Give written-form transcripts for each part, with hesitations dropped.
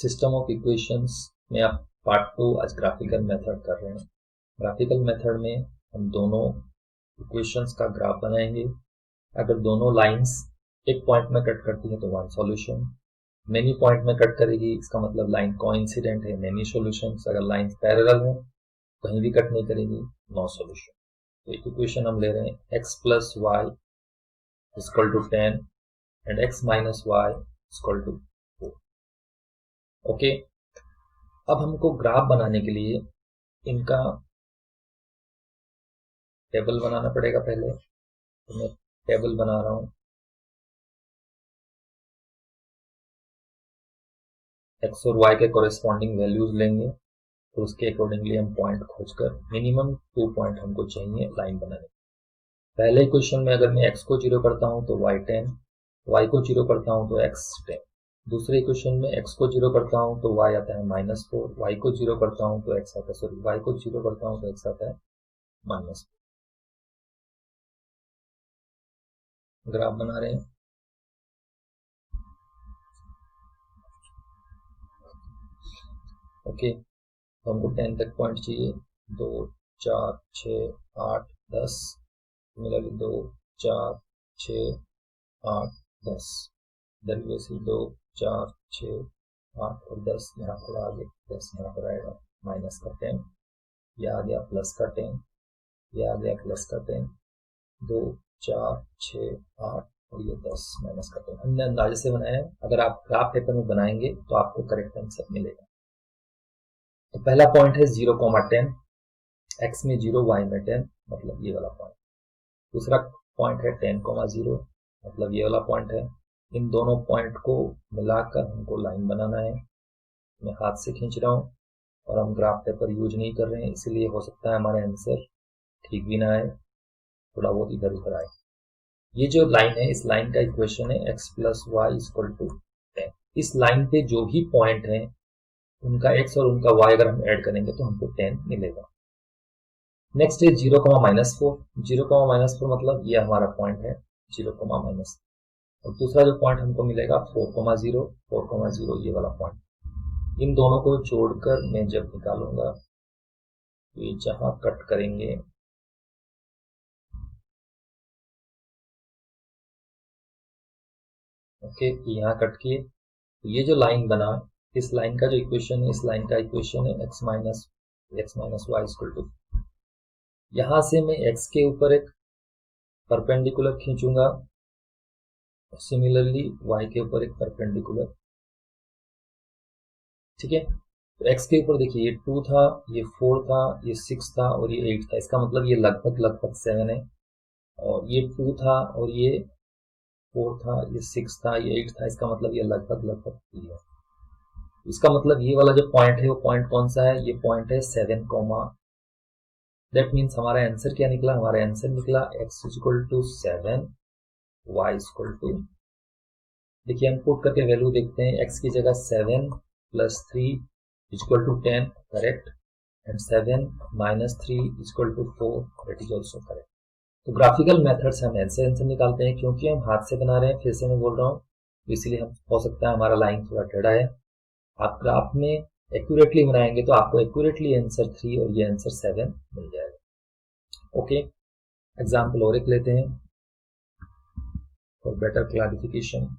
System of equations में आप part 2 आज ग्राफिकल मेथड कर रहे हैं। ग्राफिकल मेथड में हम दोनों इक्वेशंस का ग्राफ बनाएंगे। अगर दोनों लाइंस एक पॉइंट में कट करती है तो वन सॉल्यूशन, मेनी पॉइंट में कट करेगी इसका मतलब लाइन कोइंसिडेंट है, मेनी सॉल्यूशंस। अगर लाइंस पैरेलल हो कहीं भी कट नहीं करेगी, नो सॉल्यूशन। तो एक इक्वेशन हम ले रहे हैं x plus y equal to 10 and x minus y equal to 4। Okay, अब हमको ग्राफ बनाने के लिए इनका टेबल बनाना पड़ेगा। पहले तो मैं टेबल बना रहा हूं। x और y के कोरेस्पॉन्डिंग वैल्यूज लेंगे तो उसके अकॉर्डिंगली हम पॉइंट खोजकर मिनिमम 2 पॉइंट हमको चाहिए लाइन बनाने। पहले इक्वेशन में अगर मैं x को 0 करता हूं तो y 10, y को 0 करता हूं तो x 10। दूसरे इक्वेशन में x को 0 करता हूं तो y आता है -4, y को 0 करता हूं तो x आता है y को 0 करता हूं तो x आता है -4। ग्राफ बना रहे हैं। ओके, तो हमको 10 तक पॉइंट चाहिए। 2 4 6 8 10 मिला 2 4 6 8 10 दरवेसी 2 4 6 8 और 10 यहाँ पर आगे 10 यहाँ पर आएगा माइनस का 10, यह आ गया प्लस का 10, यह आ गया प्लस का 10। 2 4 6 8 और ये 10 माइनस का 10 हमने अंदाजे से बनाया है। अगर आप ग्राफ पेपर में बनाएंगे तो आपको करेक्ट आंसर मिलेगा। तो पहला पॉइंट है 0,10, x में 0 y में 10 मतलब ये वाला पॉइंट। दूसरा पॉइंट है 10,0 मतलब ये वाला पॉइंट है। इन दोनों पॉइंट को मिलाकर हमको लाइन बनाना है। मैं हाथ से खींच रहा हूँ और हम ग्राफ पेपर यूज नहीं कर रहे हैं, इसलिए हो सकता है हमारा आंसर ठीक भी ना आए, थोड़ा बहुत इधर उधर आए। ये जो लाइन है इस लाइन का इक्वेशन है x plus y equal to 10। इस लाइन पे जो भी पॉइंट है उनका x और उनका y अगर हम ऐड करेंगे तो हमको 10 मिलेगा। नेक्स्ट है 0,-4। 0,-4 मतलब ये हमारा पॉइंट है 0,-। और दूसरा जो पॉइंट हमको मिलेगा 4,0, 4,0 ये वाला पॉइंट। इन दोनों को जोड़कर मैं जब निकालूंगा तो ये जहां कट करेंगे ओके, यहाँ कट किए तो ये जो लाइन बना इस लाइन का जो इक्वेशन है इस लाइन का इक्वेशन है x minus y equal to. यहां से मैं x के ऊपर एक परपेंडिकुलर खींचूंगा और सिमिलरली y के ऊपर एक परपेंडिकुलर। ठीक है, तो x के ऊपर देखिए ये 2 था, ये 4 था, ये 6 था और ये 8 था। इसका मतलब ये लगभग 7 है। और ये 2 था और ये 4 था, ये 6 था, ये 8 था। इसका मतलब ये लगभग 3 है। इसका मतलब ये वाला जो पॉइंट है वो पॉइंट कौन सा है? ये पॉइंट है 7, दैट मीन्स हमारा आंसर क्या निकला? हमारा आंसर निकला x equal to 7, y equal to, देखिए हम पुट करके वैल्यू देखते हैं। x की जगह 7 plus 3 equal to 10 correct, and 7 minus 3 equal to 4 that is also correct. तो ग्राफिकल मेथड से हम ऐसे आंसर निकालते हैं। क्योंकि हम हाथ से बना रहे हैं, फिर से मैं बोल रहा हूँ, तो इसलिए हम हो सकता है हमारा लाइन थोड़ा टेढ़ा है। आप ग्राफ में एक्यूरेटली बनाएंगे तो आपको एक्यूरेटली आंसर 3 और ये आंसर 7 मिल जाएगा। ओके, एग्जाम्पल और एक लेते हैं फॉर बेटर क्लैरिफिकेशन।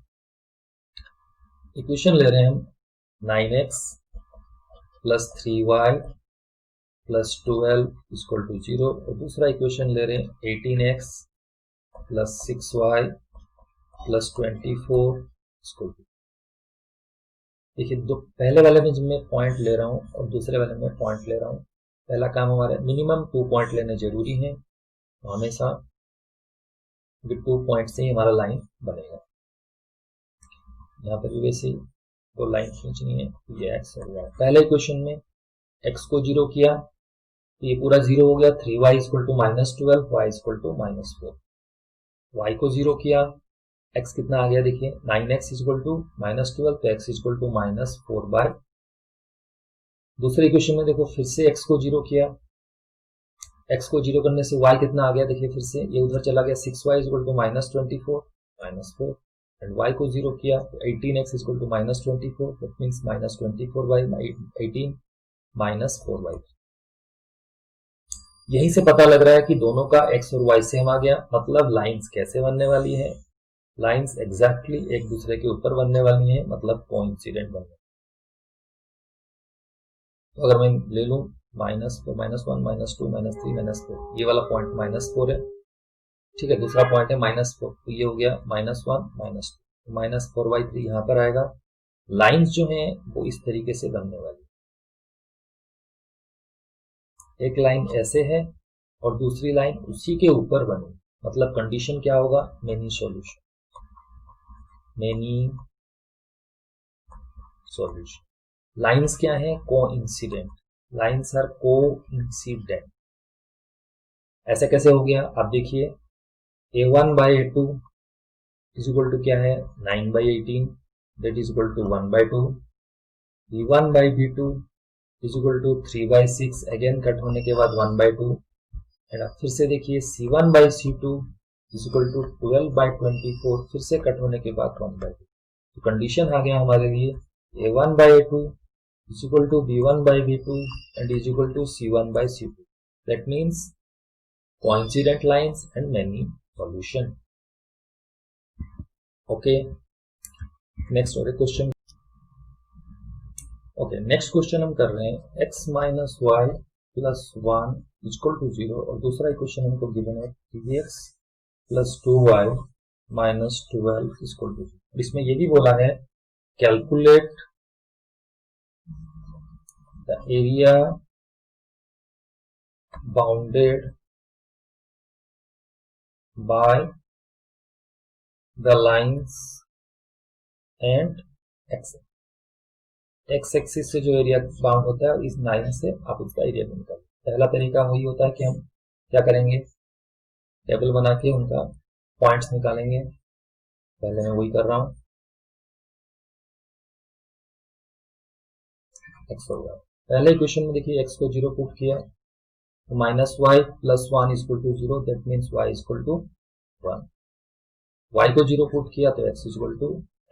इक्वेशन ले रहे हैं हम 9x plus 3y plus 12 equal to 0 और दूसरा इक्वेशन ले रहे हैं 18x plus 6y plus 24 equal to. देखिए दो पहले वाले में जब मैं पॉइंट ले रहा हूँ और दूसरे वाले में पॉइंट ले रहा हूँ, पहला काम हमारा मिनिमम 2 पॉइंट लेने जरूरी है। तो हमेशा 2 पॉइंट से ही हमारा लाइन बनेगा। यहाँ पर भी वैसे दो लाइन खींचनी है, ये x और y। पहले इक्वेशन में x को 0 किया तो ये पूरा 0 हो गया, 3y equal to -12, y equal to -4। y को 0 किया, x कितना आ गया देखिए 9x इक्वल टू -12, तो x इक्वल टू -4/। दूसरे इक्वेशन में देखो फिर से x को 0 किया, x को 0 करने से y कितना आ गया देखिए, फिर से ये उधर चला गया, 6y equal to -24 -4। And y को 0 किया तो 18x equal to -24, that means -24/18 -4y। यहीं से पता लग रहा है कि दोनों का x और y सेम आ गया, मतलब लाइंस कैसे बनने वाली है, लाइंस एग्जैक्टली एक दूसरे के ऊपर बनने वाली है, मतलब कोइंसिडेंट बनने। तो अगर मैं ले लूं -4, -1, -2, -3, -4, ये वाला पॉइंट -4 है, ठीक है। दूसरा पॉइंट है -4, तो ये हो गया -1, -2, -4/3 यहां पर आएगा। लाइंस जो हैं वो इस तरीके से बनने वाली, एक लाइन ऐसे है और दूसरी लाइन उसी के ऊपर बनी, मतलब कंडीशन क्या होगा, मेनी सॉल्यूशन। लाइंस क्या है, कोइंसिडेंट, लाइंस आर कोइंसिडेंट। ऐसे कैसे हो गया, आप देखिए a1/a2 इज इक्वल टू क्या है 9/18, that is equal to 1/2। b1/b2 is equal to 3/6, again cut होने के बाद 1/2। एंड आप फिर से देखिए c1/c2 इज इक्वल टू 12/24, फिर से कट होने के बाद 1/2। तो कंडीशन आ गया हमारे लिए a1/a2 is equal to b1/b2 and is equal to c1/c2. That means coincident lines and many solution. Okay, next और एक क्वेश्चन। ओके, नेक्स्ट क्वेश्चन हम कर रहे हैं x minus y plus 1 equal to 0, और दूसरा इक्वेशन हमको गिवन है 3x plus 2y minus 12 equal to 0। इसमें ये भी बोला है calculate the area bounded by the lines and x axis से जो एरिया बाउंड होता है इस लाइन से आप उसका एरिया निकालें। पहला तरीका वही होता है कि हम क्या करेंगे, टेबल बना के उनका पॉइंट्स निकालेंगे। पहले मैं वही कर रहा हूं, x होगा। पहले इक्वेशन में देखिए x को 0 पुट किया तो minus y plus 1 equal to 0, that means y equal to 1। y को 0 पुट किया तो x इक्वल टू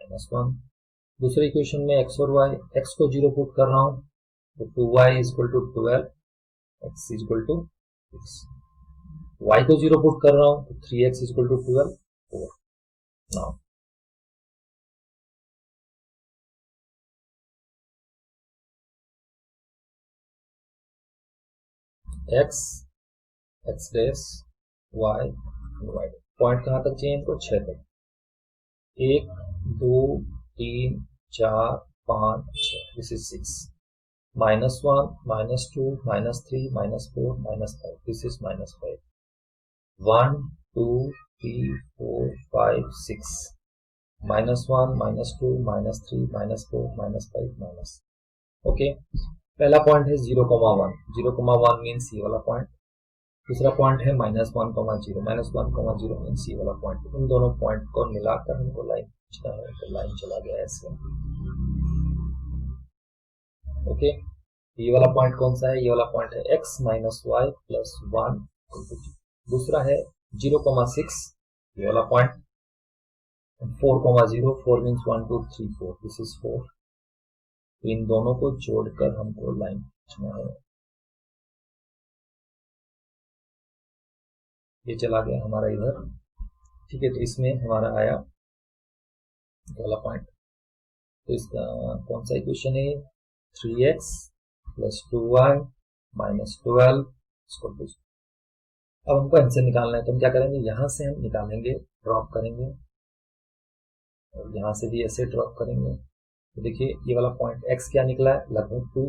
-1। दूसरे इक्वेशन में x और y, x को 0 पुट कर रहा हूं तो 2y equal to 12, x equal to 6। y को 0 पुट कर रहा हूं तो 3x equal to 12, 4। Now x dash y y, point कहां तक चाहिए इनको, 6 तक। 1 2 3 4 5 6, this is 6। -1 -2 -3 -4 -5, this is -5। 1 2 3 4 5 6, -1 -2 -3 -4 -5 okay. पहला पॉइंट है 0,1, 0,1 मीन्स ये वाला पॉइंट। दूसरा पॉइंट है -1,0, -1,0 मीन्स ये वाला पॉइंट। इन दोनों पॉइंट को मिलाकर हमको लाइन खींचना है, तो लाइन चला गया ऐसे। ओके, ये वाला पॉइंट कौन सा है, ये वाला पॉइंट है x माइनस वाई प्लस 1। दूसरा है 0,6, ये वाला पॉइंट। 4,0, 4 means 1 2 3 4, this is 4। तो इन दोनों को जोड़कर हमको लाइन खींचना है। ये चला गया हमारा इधर, ठीक है। तो इसमें हमारा आया वाला पॉइंट। तो इसका कौन सा इक्वेशन है, 3x प्लस 2y माइनस 12 इसको। अब हमको आंसर निकालना है, तो हम क्या करेंगे, यहां से हम निकालेंगे, ड्रॉप करेंगे, और यहां से भी ऐसे ड्रॉप करेंगे। तो देखिए ये वाला पॉइंट x क्या निकला है, लगभग 2,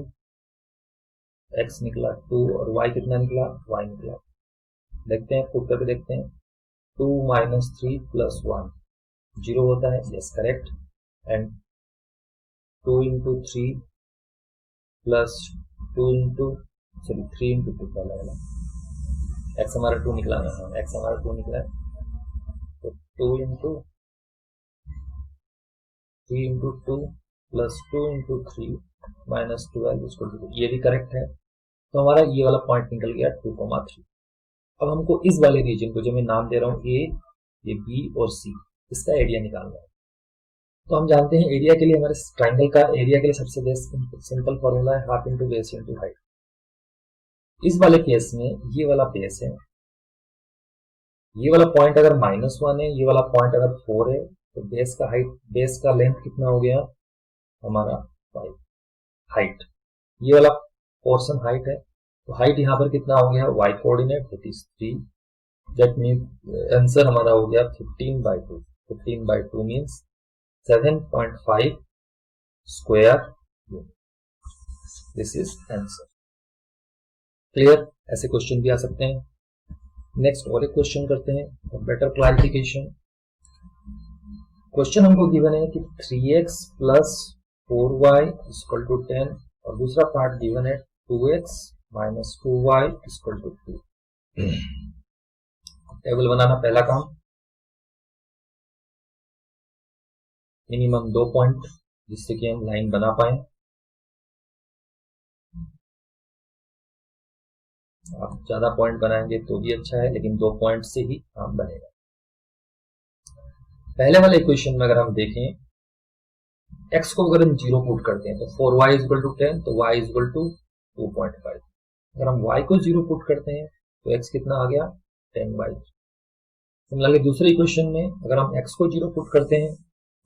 x निकला 2, और y कितना निकला, y निकला। देखते हैं, पुट करके देखते हैं। 2 माइनस 3 प्लस 1 0 होता है, yes correct. And 2 into 3 plus 2 into 3 into 2 पहला वाला, x हमारा 2 निकला है, x हमारा 2 निकला है। तो 2 into 3 into 2 plus 2 into 3 minus 12 इसको, ये भी करेक्ट है। तो हमारा ये वाला पॉइंट निकल गया 2,3। अब हमको इस वाले रीजन को जो मैं नाम दे रहा हूँ A, ये B और C, इसका एरिया निकालना है। तो हम जानते हैं एरिया के लिए, हमारे ट्राइंगल का एरिया के लिए सबसे बेस्ट सिंपल फॉर्मूला है half into base into height. इस वाले केस में ये वाला बेस है, ये वाला पॉइंट अगर -1 है, ये वाला पॉइंट अगर 4 है, तो बेस का हाइट, बेस का लेंथ कितना हो गया हमारा 5 हाइट। ये वाला पोर्शन हाइट है, तो हाइट यहाँ पर कितना हो गया y coordinate that is 3, that means answer हमारा हो गया 15/2। 15/2 means 7.5 square. This is answer. Clear? ऐसे क्वेश्चन भी आ सकते हैं। नेक्स्ट और एक क्वेश्चन करते हैं और बेटर क्लैरिफिकेशन। क्वेश्चन हमको गिवन है कि 3x plus 4y equal to 10 और दूसरा पार्ट गिवन है 2x minus 2y equal to 2। Table बनाना पहला काम, मिनिमम 2 पॉइंट जिससे कि हम लाइन बना पाए। आप ज्यादा पॉइंट बनाएंगे तो भी अच्छा है, लेकिन 2 पॉइंट से ही काम बनेगा। पहले वाले इक्वेशन में अगर हम देखें, x को अगर हम 0 पुट करते हैं तो 4y इक्वल टू 10, तो y इक्वल टू 2.5। अगर हम y को 0 पुट करते हैं तो x कितना आ गया 10/3। सिमिलरली दूसरे इक्वेशन में अगर हम x को 0 पुट करते हैं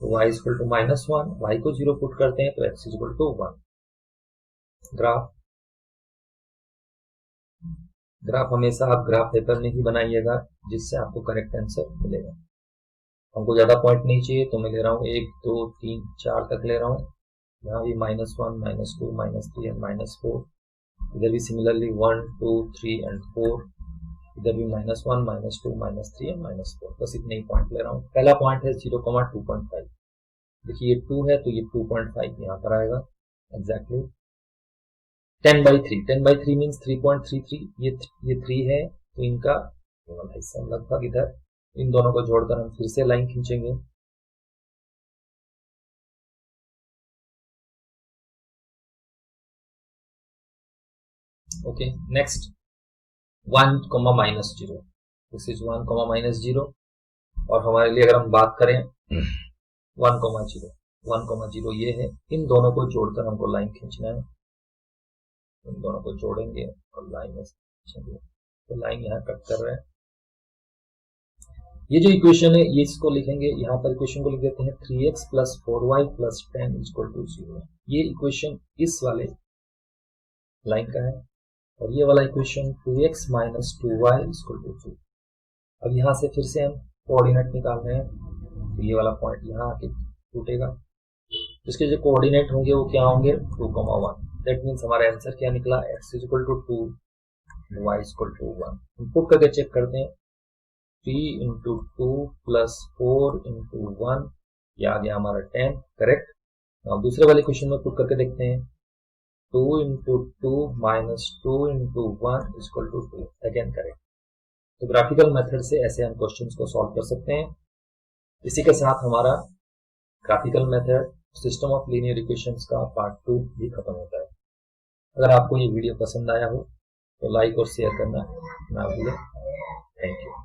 तो y इक्वल टू -1, y को 0 पुट करते हैं तो x इक्वल टू 1। ग्राफ हमेशा आप ग्राफ पेपर में ही बनाइएगा, जिससे आपको करेक्ट आंसर मिलेगा। हमको ज्यादा पॉइंट नहीं चाहिए, तो मैं ले रहा हूँ 1 2 3 4 तक ले रहा हूँ। यहाँ भी -1 -2 -3 एंड -4, इधर भी सिमिलरली 1 2 3 एंड 4, इधर भी -1 -2 -3 एंड -4। बस इतने ही पॉइंट ले रहा हूँ। पहला पॉइंट है 0,2.5। देखिए ये 2 है तो ये 2.5 यहाँ पर आएगा एग्जैक्टली। 10/3, 10/3 मीन्स 3.33। ये 3 है तो इनका हिस्सा लगभग इधर, इन दोनों को जोड़कर हम फिर से लाइन खींचेंगे। Okay, next 1, -0, this is 1, -0। और हमारे लिए अगर हम बात करें 1,0 ये है, इन दोनों को जोड़कर हमको लाइन खींचना है। इन दोनों को जोड़ेंगे और लाइन में खींचेंगे, तो लाइन यहाँ कट कर रहे हैं। ये जो इक्वेशन है ये इसको लिखेंगे, यहाँ पर इक्वेशन को लिख देते हैं 3x plus 4y plus 10 equal to 0। ये इक्वेशन इस वाले लाइन का है, और ये वाला equation 2x minus 2y equal to 2। अब यहाँ से फिर से हम कोऑर्डिनेट निकालने हैं, तो ये वाला पॉइंट यहाँ आके टूटेगा। इसके जो कोऑर्डिनेट होंगे वो क्या होंगे 2,1। दैट मीन्स हमारा आंसर क्या निकला, x equal to 2, y equal to 1। हम पुट करके चेक करते हैं, 3 इंटू 2 प्लस 4 इंटू 1, ये आ गया हमारा 10, करेक्ट। अब दूसरे वाले क्वेश्चन में पुट करके देखते हैं, 2 into 2 minus 2 into 1 equal to 2, again correct. तो ग्राफिकल मेथड से ऐसे हम क्वेश्चंस को सॉल्व कर सकते हैं। इसी के साथ हमारा graphical method system of linear equations का पार्ट 2 भी खत्म होता है। अगर आपको ये वीडियो पसंद आया हो तो लाइक और शेयर करना ना भूलें। Thank you.